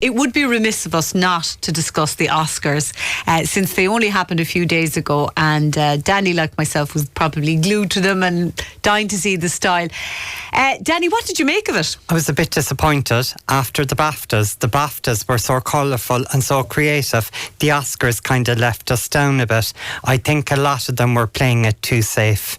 It would be remiss of us not to discuss the Oscars, since they only happened a few days ago, and Danny, like myself, was probably glued to them and dying to see the style. Danny, what did you make of it? I was a bit disappointed after the BAFTAs. The BAFTAs were so colourful and so creative. The Oscars kind of left us down a bit. I think a lot of them were playing it too safe.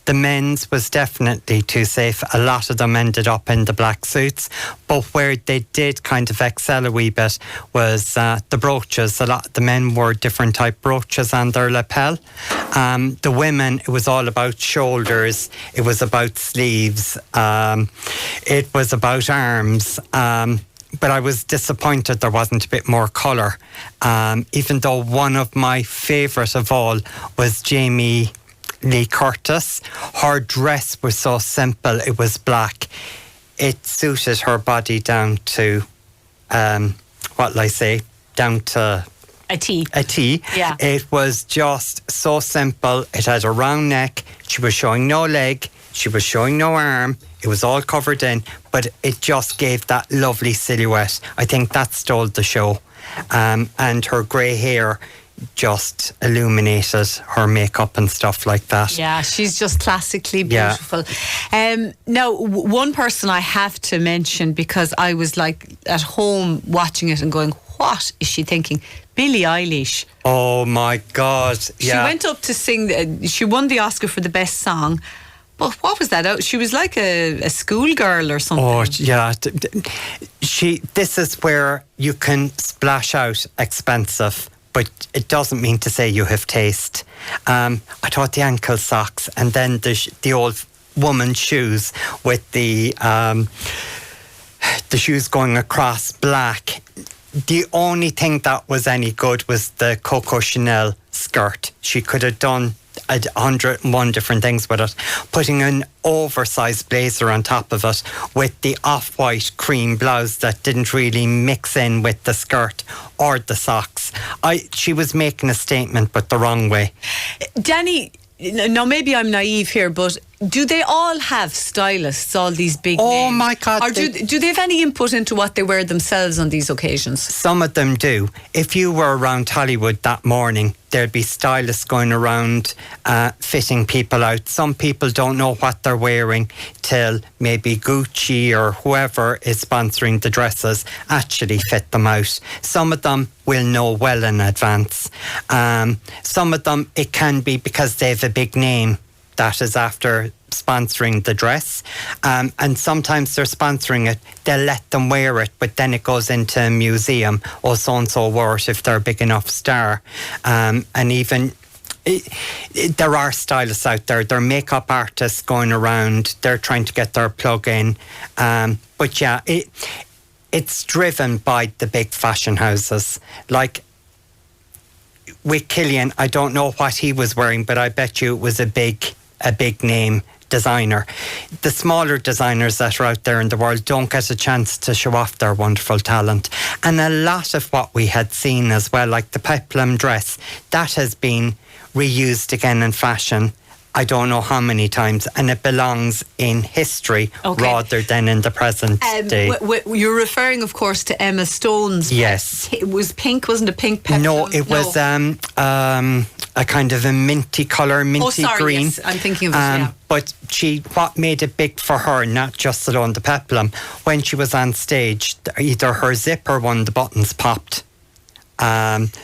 The men's was definitely too safe. A lot of them ended up in the black suits. But where they did kind of excel a wee bit was the brooches. A lot of the men wore different type brooches on their lapel. The women, it was all about shoulders. It was about sleeves. It was about arms. But I was disappointed there wasn't a bit more colour. Even though one of my favourite of all was Jamie Lee Curtis. Her dress was so simple. It was black. It suited her body down to, what'll I say, down to a T. A T. Yeah. It was just so simple. It had a round neck. She was showing no leg. She was showing no arm. It was all covered in, but it just gave that lovely silhouette. I think that stole the show. And her grey hair just illuminated her makeup and stuff like that. Yeah, she's just classically beautiful. Yeah. Now, one person I have to mention, because I was like at home watching it and going, what is she thinking? Billie Eilish. Oh my God. Yeah. She went up to sing, she won the Oscar for the best song. But what was that? She was like a schoolgirl or something. Oh, yeah. This is where you can splash out expensive, but it doesn't mean to say you have taste. I thought the ankle socks and then the old woman's shoes with the shoes going across black. The only thing that was any good was the Coco Chanel skirt. She could have done 101 different things with it. Putting an oversized blazer on top of it with the off-white cream blouse that didn't really mix in with the skirt or the socks. She was making a statement, but the wrong way. Danny, now maybe I'm naive here, but do they all have stylists, all these big names? Oh my God. Or do they have any input into what they wear themselves on these occasions? Some of them do. If you were around Hollywood that morning, there'd be stylists going around fitting people out. Some people don't know what they're wearing till maybe Gucci or whoever is sponsoring the dresses actually fit them out. Some of them will know well in advance. Some of them, it can be because they have a big name that is after sponsoring the dress, and sometimes they're sponsoring it, they'll let them wear it, but then it goes into a museum, or so-and-so wore it if they're a big enough star. And even there are stylists out there, there are makeup artists going around, they're trying to get their plug in, but yeah, it's driven by the big fashion houses. Like with Killian, I don't know what he was wearing, but I bet you it was a big name designer. The smaller designers that are out there in the world don't get a chance to show off their wonderful talent. And a lot of what we had seen as well, like the peplum dress, that has been reused again in fashion. I don't know how many times, and it belongs in history rather than in the present day. You're referring, of course, to Emma Stone's. Yes. It was pink, wasn't it? Pink peplum? No, it was a kind of a minty colour, minty green. Yes, I'm thinking of it, yeah. But what made it big for her, not just alone the peplum, when she was on stage, either her zip or one of the buttons popped.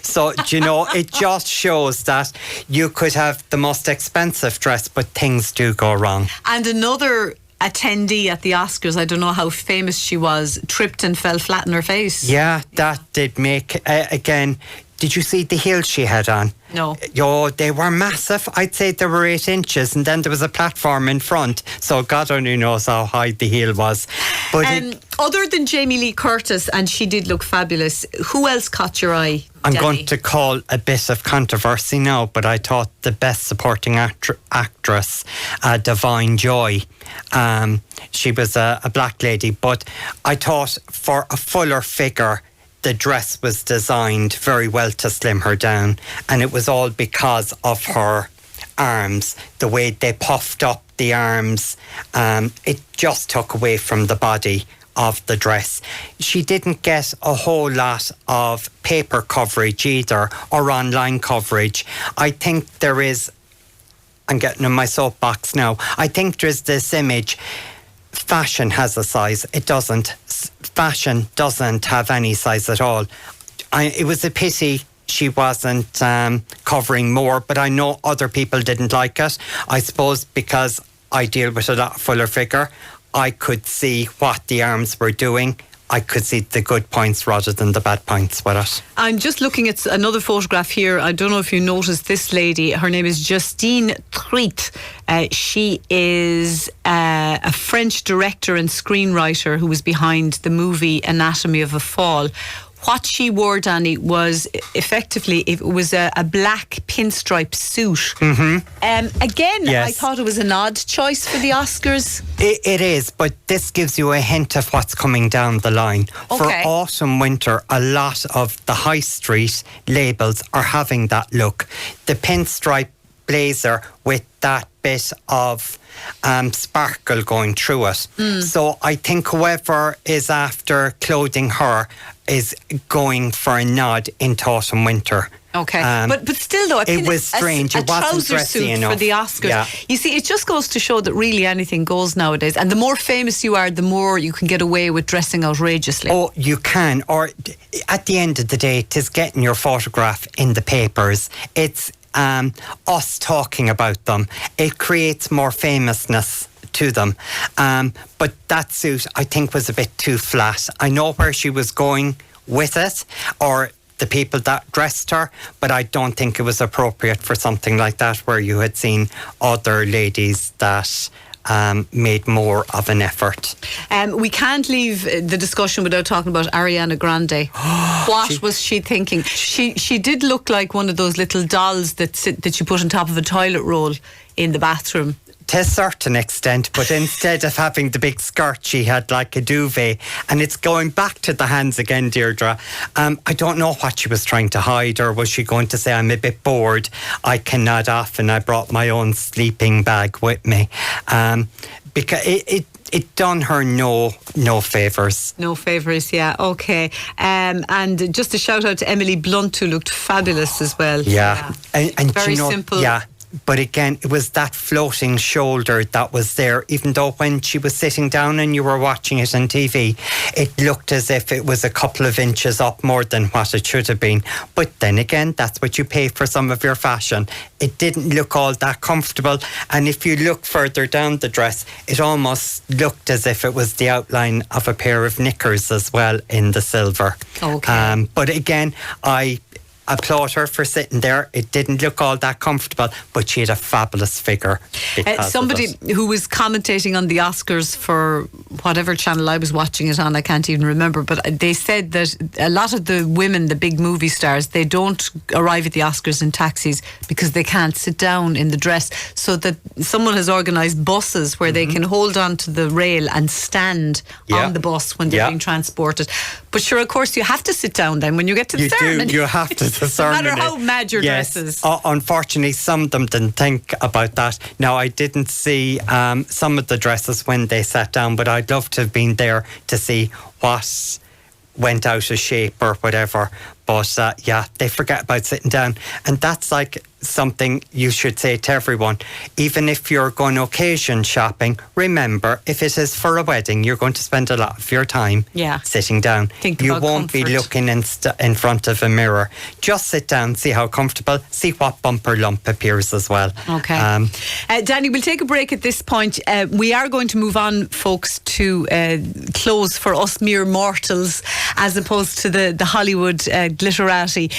So, you know, it just shows that you could have the most expensive dress, but things do go wrong. And another attendee at the Oscars, I don't know how famous she was, tripped and fell flat on her face. Yeah, that did make, again, did you see the heels she had on? No. Oh, they were massive. I'd say they were 8 inches, and then there was a platform in front. So God only knows how high the heel was. But other than Jamie Lee Curtis, and she did look fabulous, who else caught your eye, I'm Danny? going to call a bit of controversy now, but I thought the best supporting actress, Divine Joy. She was a black lady, but I thought for a fuller figure, the dress was designed very well to slim her down, and it was all because of her arms, the way they puffed up the arms. It just took away from the body of the dress. She didn't get a whole lot of paper coverage either, or online coverage. I think there is, I'm getting in my soapbox now, I think there's this image, fashion has a size. It doesn't. Fashion doesn't have any size at all. It was a pity she wasn't covering more, but I know other people didn't like it. I suppose because I deal with a lot fuller figure, I could see what the arms were doing. I could see the good points rather than the bad points with it. I'm just looking at another photograph here. I don't know if you noticed this lady. Her name is Justine Triet. She is a French director and screenwriter who was behind the movie Anatomy of a Fall. What she wore, Danny, was effectively, it was a black pinstripe suit. Again, yes. I thought it was an odd choice for the Oscars. It is, but this gives you a hint of what's coming down the line. Okay. For autumn, winter, a lot of the high street labels are having that look. The pinstripe blazer with that bit of sparkle going through it. So I think whoever is after clothing her is going for a nod into autumn winter. Okay, but still though, it was strange. A It wasn't trouser dressy suit enough for the Oscars. Yeah. You see, it just goes to show that really anything goes nowadays. And the more famous you are, the more you can get away with dressing outrageously. Oh, you can. Or at the end of the day, it is getting your photograph in the papers. It's us talking about them. It creates more famousness to them. But that suit, I think, was a bit too flat. I know where she was going with it, or the people that dressed her, but I don't think it was appropriate for something like that, where you had seen other ladies that made more of an effort. We can't leave the discussion without talking about Ariana Grande. What was she thinking? She did look like one of those little dolls that you put on top of a toilet roll in the bathroom. To a certain extent, but instead of having the big skirt, she had like a duvet, and it's going back to the hands again, Deirdre. I don't know what she was trying to hide, or was she going to say, I'm a bit bored, I can nod off and I brought my own sleeping bag with me. Because it done her no favours. No favours, yeah, okay. And just a shout out to Emily Blunt, who looked fabulous as well. Yeah. And very you know, simple. Yeah. But again, it was that floating shoulder that was there, even though when she was sitting down and you were watching it on TV, it looked as if it was a couple of inches up more than what it should have been. But then again, that's what you pay for some of your fashion. It didn't look all that comfortable. And if you look further down the dress, it almost looked as if it was the outline of a pair of knickers as well in the silver. Okay. But again, I applaud her for sitting there. It didn't look all that comfortable, but she had a fabulous figure. Somebody who was commentating on the Oscars for whatever channel I was watching it on, I can't even remember, but they said that a lot of the women, the big movie stars, they don't arrive at the Oscars in taxis because they can't sit down in the dress, so that someone has organised buses where they can hold on to the rail and stand on the bus when they're being transported. But sure, of course, you have to sit down then when you get to the ceremony. You have to the ceremony. No matter how mad your dress is. Unfortunately, some of them didn't think about that. Now, I didn't see some of the dresses when they sat down, but I'd love to have been there to see what went out of shape or whatever. But they forget about sitting down. And that's like something you should say to everyone. Even if you're going occasion shopping, remember, if it is for a wedding, you're going to spend a lot of your time sitting down. You won't be looking in front of a mirror. Just sit down, see how comfortable, see what bumper lump appears as well. Okay. Danny, we'll take a break at this point. We are going to move on, folks, to clothes for us mere mortals, as opposed to the Hollywood glitterati.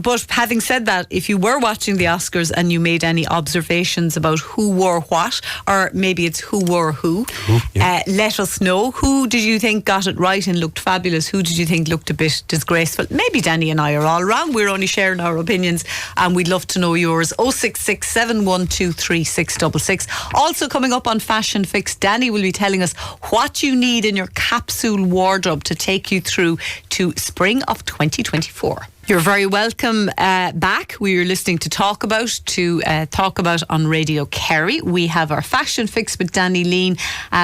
But having said that, if you were watching the Oscars and you made any observations about who wore what, or maybe it's who wore who, let us know. Who did you think got it right and looked fabulous? Who did you think looked a bit disgraceful? Maybe Danny and I are all wrong. We're only sharing our opinions, and we'd love to know yours. 066 712 3666. Also coming up on Fashion Fix, Danny will be telling us what you need in your capsule wardrobe to take you through to spring of 2024. You're very welcome back. We are listening to Talk About on Radio Kerry. We have our fashion fix with Danny Leane.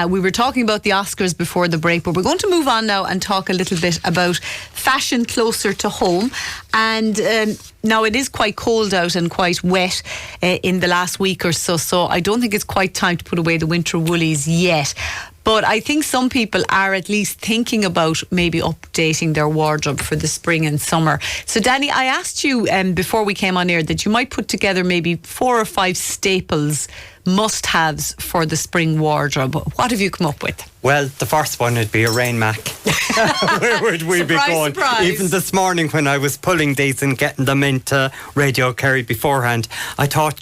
We were talking about the Oscars before the break, but we're going to move on now and talk a little bit about fashion closer to home. And now it is quite cold out and quite wet in the last week or so I don't think it's quite time to put away the winter woolies yet. But I think some people are at least thinking about maybe updating their wardrobe for the spring and summer. So Danny, I asked you before we came on air that you might put together maybe 4 or 5 staples, must-haves for the spring wardrobe. What have you come up with? Well, the first one would be a rain mac. Where would we be going? Surprise. Even this morning when I was pulling these and getting them into Radio Kerry beforehand, I thought,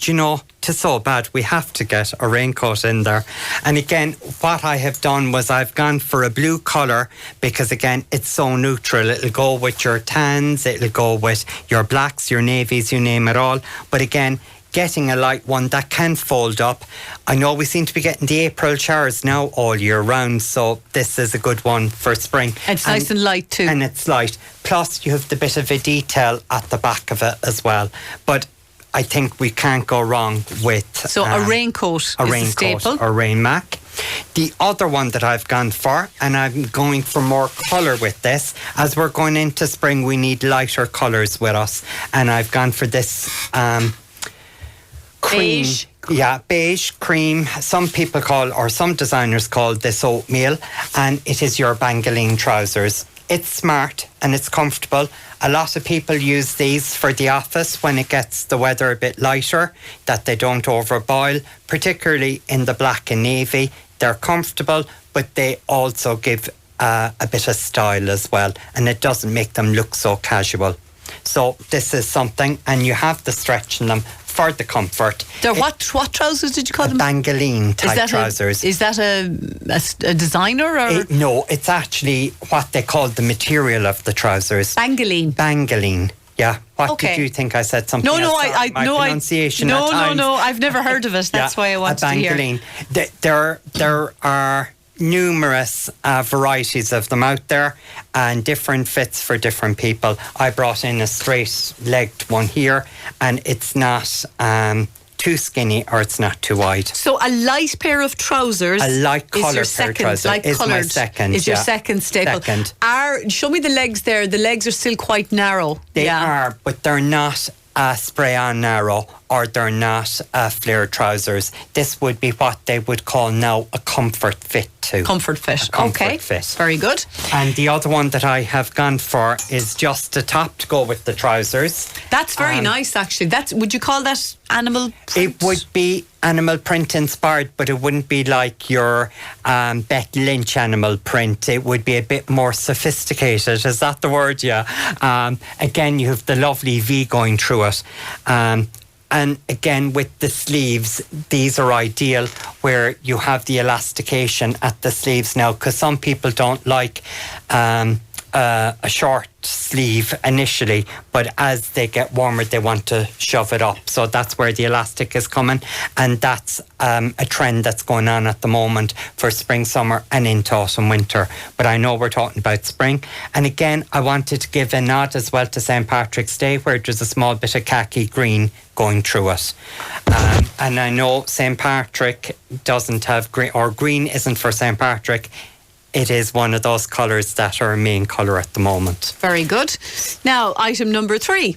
tis so bad, we have to get a raincoat in there. And again, what I have done was I've gone for a blue colour because again, it's so neutral. It'll go with your tans, it'll go with your blacks, your navies, you name it all. But again, getting a light one that can fold up. I know we seem to be getting the April showers now all year round, so this is a good one for spring. It's nice and light too. And it's light. Plus you have the bit of a detail at the back of it as well. But I think we can't go wrong with... So a raincoat is a staple. Or rain mac. The other one that I've gone for, and I'm going for more colour with this, as we're going into spring we need lighter colours with us. And I've gone for this... cream. Beige. Yeah, beige, cream. Some people call, or some designers call this oatmeal, and it is your Bangaline trousers. It's smart and it's comfortable. A lot of people use these for the office when it gets the weather a bit lighter, that they don't overboil, particularly in the black and navy. They're comfortable, but they also give a bit of style as well, and it doesn't make them look so casual. So this is something, and you have the stretch in them for the comfort. They're what trousers did you call them? Bangaline type trousers. Is that a designer or? No, it's actually what they call the material of the trousers. Bangaline. Bangaline. Yeah. What did you think I said something else? My pronunciation at times. No, I've never heard of it. That's why I wanted to hear. Bangaline. There are numerous varieties of them out there and different fits for different people. I brought in a straight-legged one here, and it's not too skinny or it's not too wide. So a light pair of trousers, a light coloured pair of trousers is my second. Is your second staple. Second. Show me the legs there. The legs are still quite narrow. They are, but they're not spray-on narrow, or they're not flare trousers. This would be what they would call now a comfort fit too. Comfort fit. Comfort fit. Very good. And the other one that I have gone for is just a top to go with the trousers. That's very nice, actually. Would you call that animal print? It would be animal print inspired, but it wouldn't be like your Beth Lynch animal print. It would be a bit more sophisticated. Is that the word? Yeah. Again, you have the lovely V going through it. And again, with the sleeves, these are ideal where you have the elastication at the sleeves now, because some people don't like a short sleeve initially, but as they get warmer they want to shove it up, so that's where the elastic is coming, and that's a trend that's going on at the moment for spring, summer and into autumn, winter. But I know we're talking about spring, and again I wanted to give a nod as well to St. Patrick's Day, where there's a small bit of khaki green going through it, and I know St. Patrick doesn't have green, or green isn't for St. Patrick. It is one of those colours that are a main colour at the moment. Very good. Now, item number 3.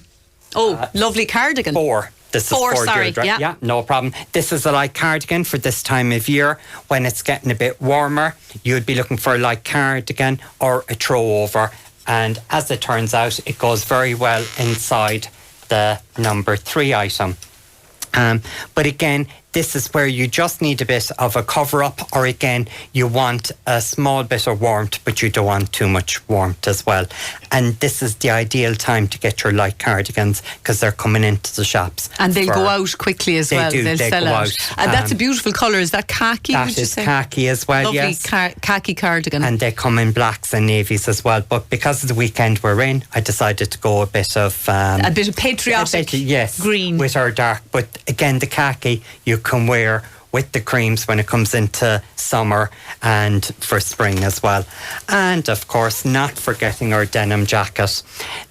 Oh, lovely cardigan. 4. This is 4, sorry. Deirdre. Yeah, no problem. This is a light cardigan for this time of year when it's getting a bit warmer. You'd be looking for a light cardigan or a throw over. And as it turns out, it goes very well inside the number 3 item. But again, this is where you just need a bit of a cover up, or again, you want a small bit of warmth, but you don't want too much warmth as well. And this is the ideal time to get your light cardigans, because they're coming into the shops. And they'll go out quickly as well. They'll sell go out. And that's a beautiful colour. Is that khaki? That is khaki as well, lovely, yes. Khaki cardigan. And they come in blacks and navies as well. But because of the weekend we're in, I decided to go a bit of patriotic yes, green with our dark. But again, the khaki you can wear with the creams when it comes into summer and for spring as well. And of course, not forgetting our denim jacket.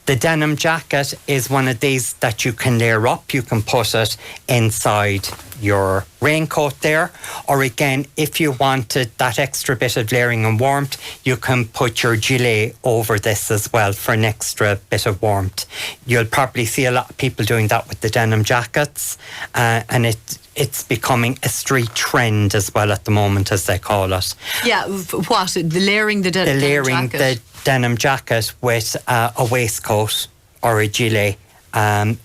The denim jacket is one of these that you can layer up. You can put it inside your raincoat there, or again, if you wanted that extra bit of layering and warmth, you can put your gilet over this as well for an extra bit of warmth. You'll probably see a lot of people doing that with the denim jackets, and it's becoming a street trend as well at the moment, as they call it. Yeah, what? The layering the denim jacket? The denim jacket with a waistcoat or a gilet.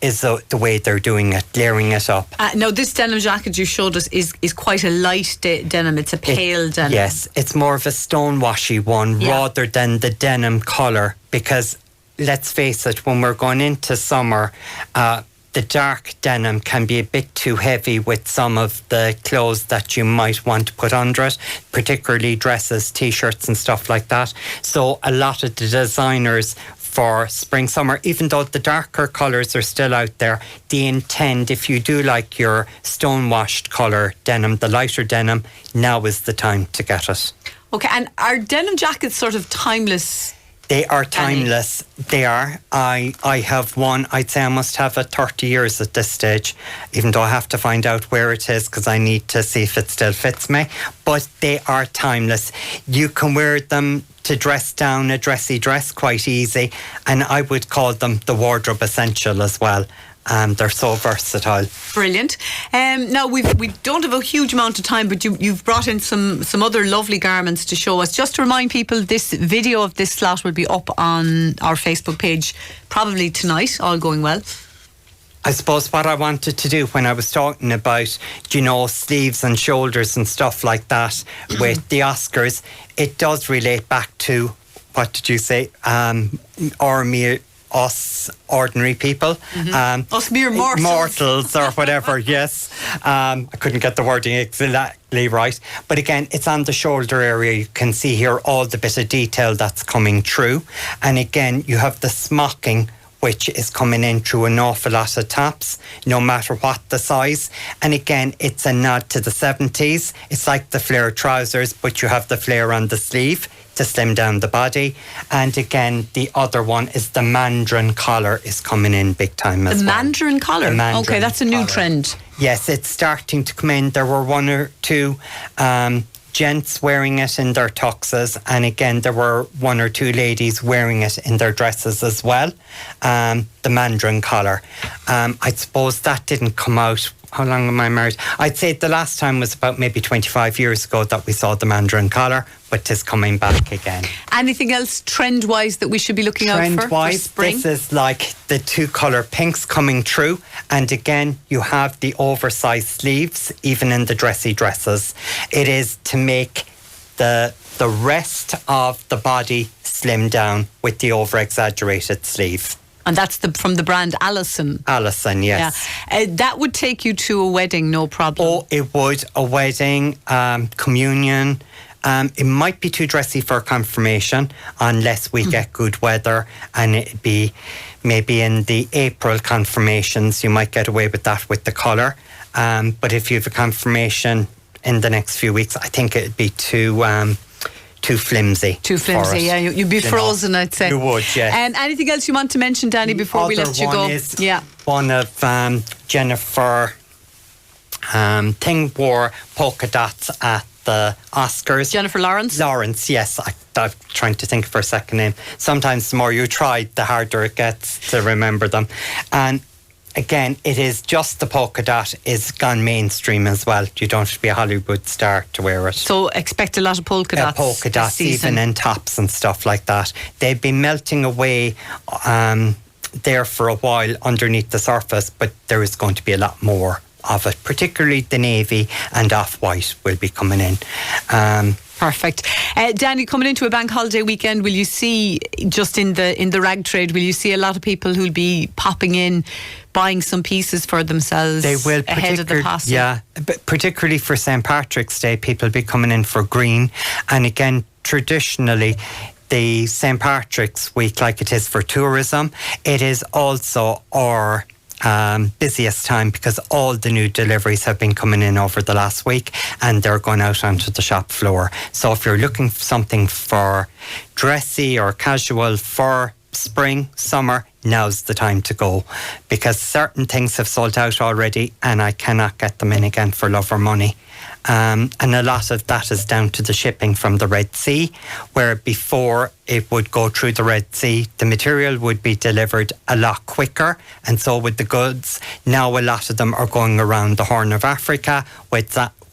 Is the way they're doing it, layering it up. Now, this denim jacket you showed us is quite a light denim. It's a pale denim. Yes, it's more of a stonewashy one rather than the denim colour, because let's face it, when we're going into summer, the dark denim can be a bit too heavy with some of the clothes that you might want to put under it, particularly dresses, t-shirts and stuff like that. So a lot of the designers for spring, summer, even though the darker colours are still out there, they intend, if you do like your stonewashed colour denim, the lighter denim, now is the time to get it. Okay, and are denim jackets sort of timeless? They are timeless. They are. I have one. I'd say I must have it 30 years at this stage, even though I have to find out where it is because I need to see if it still fits me. But they are timeless. You can wear them to dress down a dressy dress quite easy, and I would call them the wardrobe essential as well. They're so versatile. Brilliant. Now we don't have a huge amount of time, but you've brought in some other lovely garments to show us. Just to remind people, this video of this slot will be up on our Facebook page probably tonight, all going well. I suppose what I wanted to do when I was talking about, sleeves and shoulders and stuff like that with the Oscars, it does relate back to, what did you say, us ordinary people. Us mere mortals. Mortals or whatever, yes. I couldn't get the wording exactly right. But again, it's on the shoulder area. You can see here all the bit of detail that's coming through. And again, you have the smocking, which is coming in through an awful lot of tops, no matter what the size. And again, it's a nod to the 70s. It's like the flare trousers, but you have the flare on the sleeve to slim down the body. And again, the other one is the mandarin collar is coming in big time as well. Mandarin collar? Okay, that's a new trend. Yes, it's starting to come in. There were one or two gents wearing it in their tuxes, and again there were one or two ladies wearing it in their dresses as well. The mandarin collar, I suppose that didn't come out. How long am I married? I'd say the last time was about maybe 25 years ago that we saw the mandarin collar, but 'tis coming back again. Anything else trend-wise that we should be looking out for spring? This is like the two colour pinks coming through, and again you have the oversized sleeves even in the dressy dresses. It is to make the rest of the body slim down with the over-exaggerated sleeve. And that's from the brand Allison. Allison, yes. Yeah. That would take you to a wedding, no problem. Oh, it would. A wedding, communion. It might be too dressy for confirmation unless we get good weather, and it'd be maybe in the April confirmations. You might get away with that with the colour. But if you have a confirmation in the next few weeks, I think it'd be too flimsy. Too flimsy, yeah. You'd be frozen, I'd say. You would, yes. Anything else you want to mention, Danny, before we let you go? One of Jennifer Thing wore polka dots at the Oscars. Jennifer Lawrence? Lawrence, yes. I'm trying to think of her second name. Sometimes the more you try, the harder it gets to remember them. And again, it is just the polka dot is gone mainstream as well. You don't have to be a Hollywood star to wear it. So expect a lot of polka dots. Polka dots, even in tops and stuff like that. They've been melting away there for a while underneath the surface, but there is going to be a lot more of it. Particularly the navy and off-white will be coming in. Perfect. Danny, coming into a bank holiday weekend, will you see, just in the rag trade, will you see a lot of people who'll be popping in, buying some pieces for themselves ahead of the Passover? Yeah, but particularly for St. Patrick's Day, people will be coming in for green. And again, traditionally, the St. Patrick's week, like it is for tourism, it is also our busiest time because all the new deliveries have been coming in over the last week and they're going out onto the shop floor. So if you're looking for something for dressy or casual for spring, summer, now's the time to go, because certain things have sold out already and I cannot get them in again for love or money. And a lot of that is down to the shipping from the Red Sea, where before it would go through the Red Sea, the material would be delivered a lot quicker, and so would the goods. Now a lot of them are going around the Horn of Africa,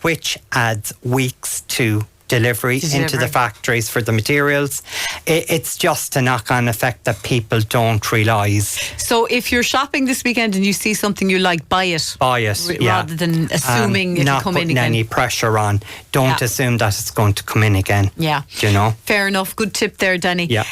which adds weeks to delivery into the factories for the materials. It's just a knock-on effect that people don't realise. So if you're shopping this weekend and you see something you like, buy it. Rather than assuming it'll come in again. Not putting any pressure on. Don't assume that it's going to come in again. Yeah. Do you know? Fair enough. Good tip there, Danny. Yeah.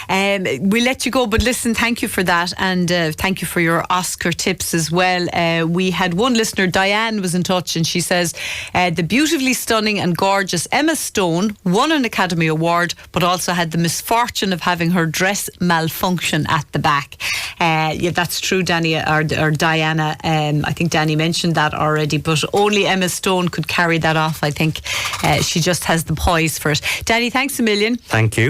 We'll let you go, but listen, thank you for that, and thank you for your Oscar tips as well. We had one listener, Diane, was in touch, and she says the beautifully stunning and gorgeous Emma Stone won an Academy Award, but also had the misfortune of having her dress malfunction at the back. Yeah, that's true, Danny, or Diana. I think Danny mentioned that already, but only Emma Stone could carry that off, I think. She just has the poise for it. Danny, thanks a million. Thank you.